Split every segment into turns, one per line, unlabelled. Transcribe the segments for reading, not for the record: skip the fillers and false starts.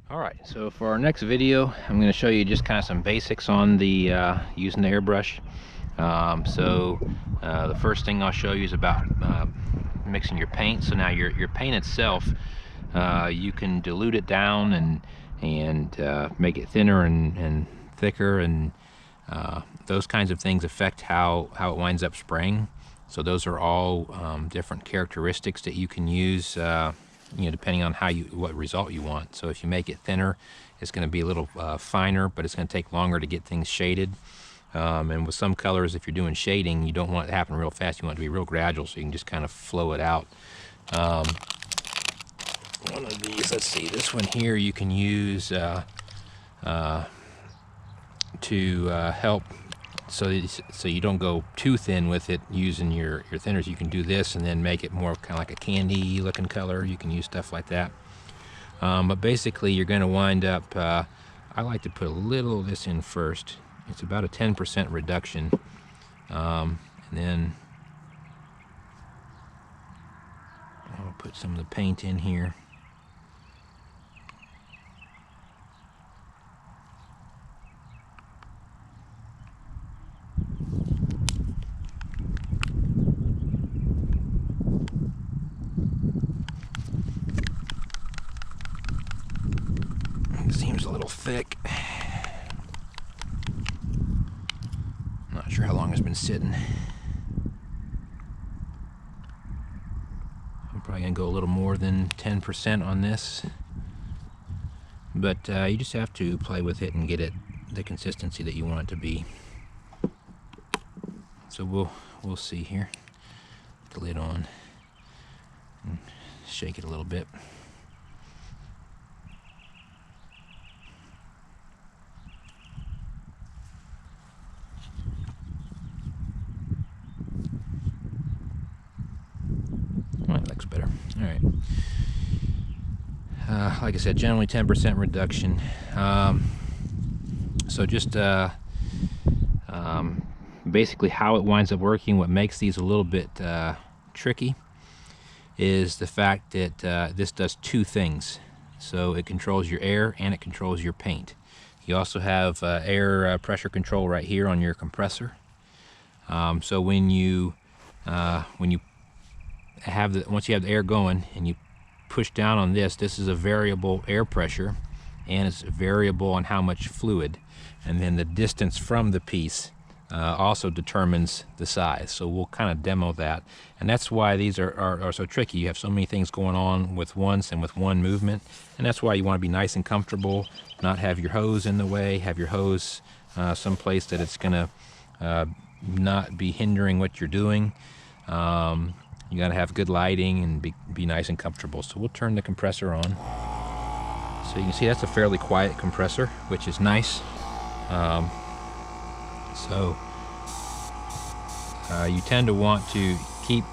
Alright, so for our next video, I'm going to show you just kind of some basics on the using the airbrush. The first thing I'll show you is about mixing your paint. So now your paint itself, you can dilute it down and make it thinner and thicker, and those kinds of things affect how it winds up spraying. So those are all different characteristics that you can use, depending on what result you want. So if you make it thinner, it's going to be a little finer, but it's going to take longer to get things shaded. And with some colors, if you're doing shading, you don't want it to happen real fast. You want it to be real gradual, so you can just kind of flow it out. One of these, let's see, this one here you can use to help so you don't go too thin with it using your thinners. You can do this and then make it more kind of like a candy looking color. You can use stuff like that. But basically you're going to wind up, I like to put a little of this in first. It's about a 10% reduction. And then I'll put some of the paint in here. It seems a little thick. Not sure how long it's been sitting. I'm probably gonna go a little more than 10% on this, but you just have to play with it and get it the consistency that you want it to be. So we'll see here. Put the lid on and shake it a little bit. That looks better. All right. Like I said, generally 10% reduction. So just basically how it winds up working, what makes these a little bit tricky is the fact that this does two things. So it controls your air and it controls your paint. You also have air pressure control right here on your compressor. So when you once you have the air going and you push down on this is a variable air pressure, and it's variable on how much fluid, and then the distance from the piece also determines the size. So we'll kind of demo that, and that's why these are so tricky. You have so many things going on with once and with one movement, and that's why you want to be nice and comfortable, not have your hose in the way, have your hose someplace that it's gonna not be hindering what you're doing. You gotta have good lighting and be nice and comfortable. So we'll turn the compressor on. So you can see that's a fairly quiet compressor, which is nice. You tend to want to keep,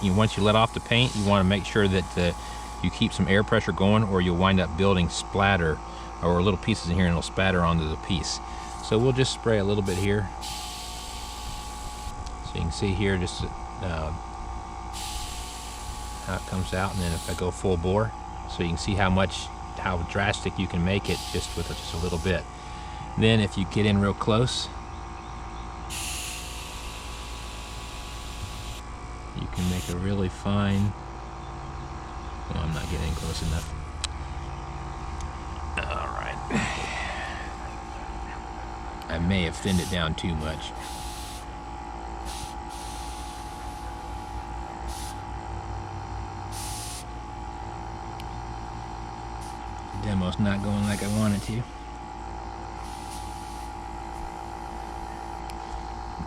once you let off the paint, you want to make sure that you keep some air pressure going, or you'll wind up building splatter or little pieces in here and it'll spatter onto the piece. So we'll just spray a little bit here. So you can see here just how it comes out, and then if I go full bore, so you can see how drastic you can make it just with just a little bit. Then if you get in real close, you can make a really fine, oh, I'm not getting close enough. Alright. I may have thinned it down too much. Demo's not going like I want it to.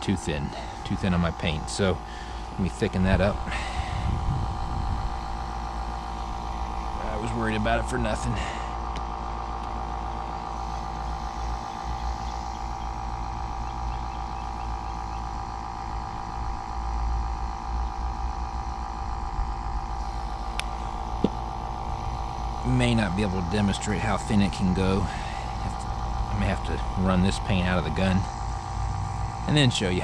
Too thin on my paint. So let me thicken that up. I was worried about it for nothing. May not be able to demonstrate how thin it can go. I may have to run this paint out of the gun and then show you.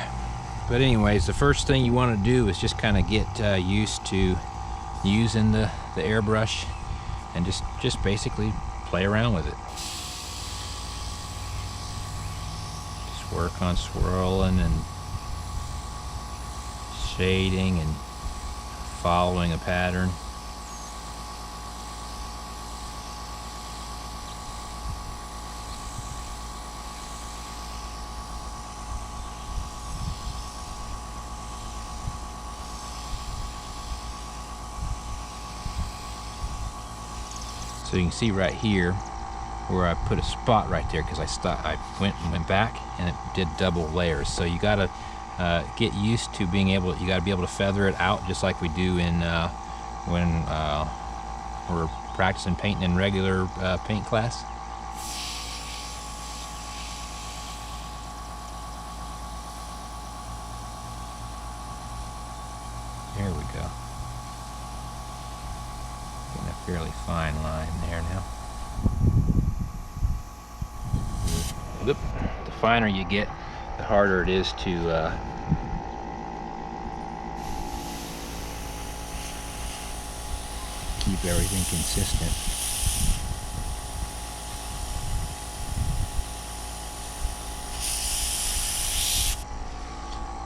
But anyways, the first thing you want to do is just kind of get used to using the airbrush, and just basically play around with it. Just work on swirling and shading and following a pattern. So you can see right here where I put a spot right there because I went back and it did double layers. So you gotta get used to being able, you gotta be able to feather it out just like we do in when we're practicing painting in regular paint class. There we go. Getting a fairly fine line there now. Whoop. The finer you get, the harder it is to keep everything consistent.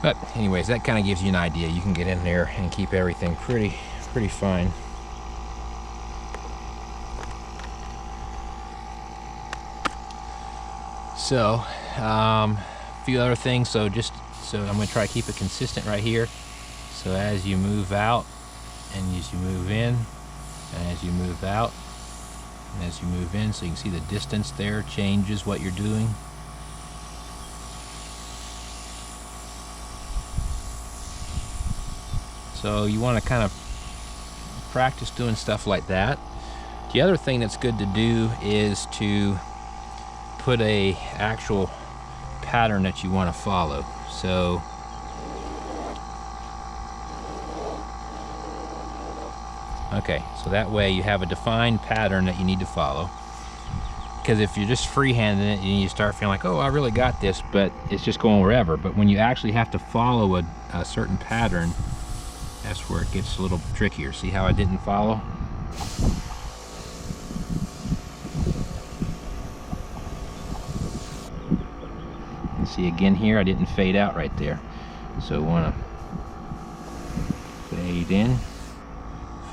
But anyways, that kind of gives you an idea. You can get in there and keep everything pretty fine. So a few other things. So I'm going to try to keep it consistent right here. So as you move out and as you move in and as you move out and as you move in, so you can see the distance there changes what you're doing. So you want to kind of practice doing stuff like that. The other thing that's good to do is to put a actual pattern that you want to follow. So okay, so that way you have a defined pattern that you need to follow. Because if you're just freehanding it, you start feeling like, oh, I really got this, but it's just going wherever. But when you actually have to follow a certain pattern, that's where it gets a little trickier. See how I didn't follow? See again here, I didn't fade out right there. So I want to fade in,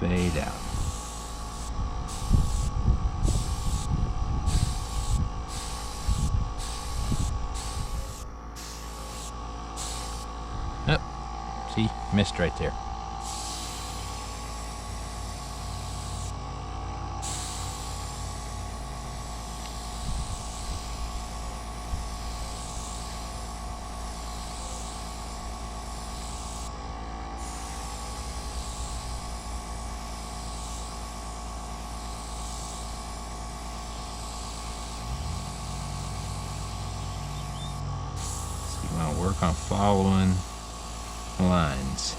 fade out. Oh, see, missed right there. You want to work on following lines.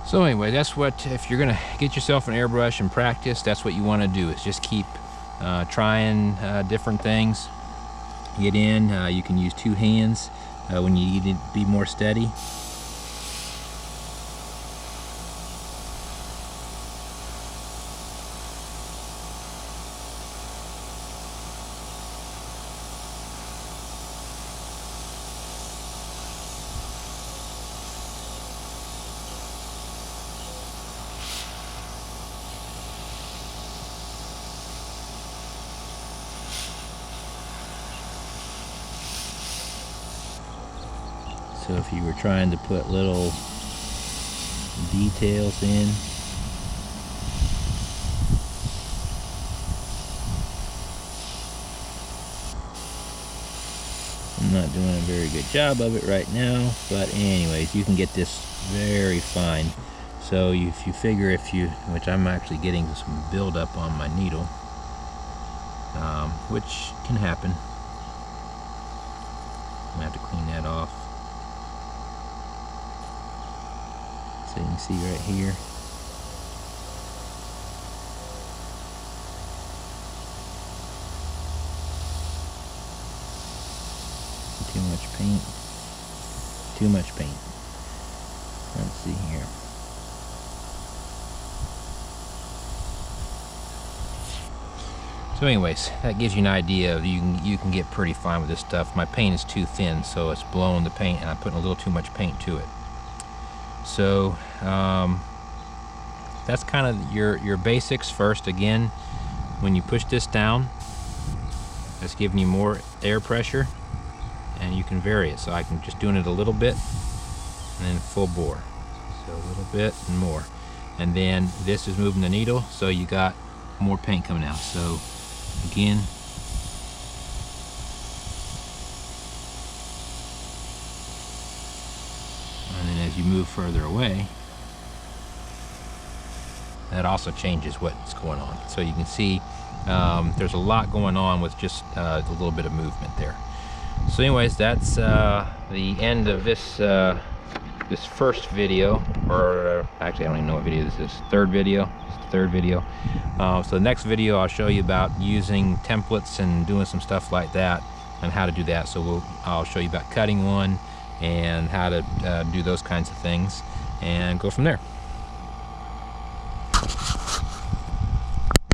So anyway, that's what, if you're gonna get yourself an airbrush and practice, that's what you want to do, is just keep trying different things. Get in, you can use two hands when you need to be more steady. So if you were trying to put little details in, I'm not doing a very good job of it right now, but anyways, you can get this very fine. So So if you figure which I'm actually getting some buildup on my needle, which can happen. I'm gonna have to clean that off. So you can see right here. Too much paint. Too much paint. Let's see here. So anyways, that gives you an idea of you can get pretty fine with this stuff. My paint is too thin, so it's blowing the paint, and I'm putting a little too much paint to it. So that's kind of your basics first. Again, when you push this down, it's giving you more air pressure, and you can vary it. So I can just doing it a little bit and then full bore. So a little bit and more. And then this is moving the needle, so you got more paint coming out. So again, and then as you move further away, that also changes what's going on. So you can see there's a lot going on with just a little bit of movement there. So anyways, that's the end of this this first video, or actually I don't even know what video this is. Third video. It's the third video. So the next video I'll show you about using templates and doing some stuff like that, and how to do that. So I'll show you about cutting one and how to do those kinds of things, and go from there.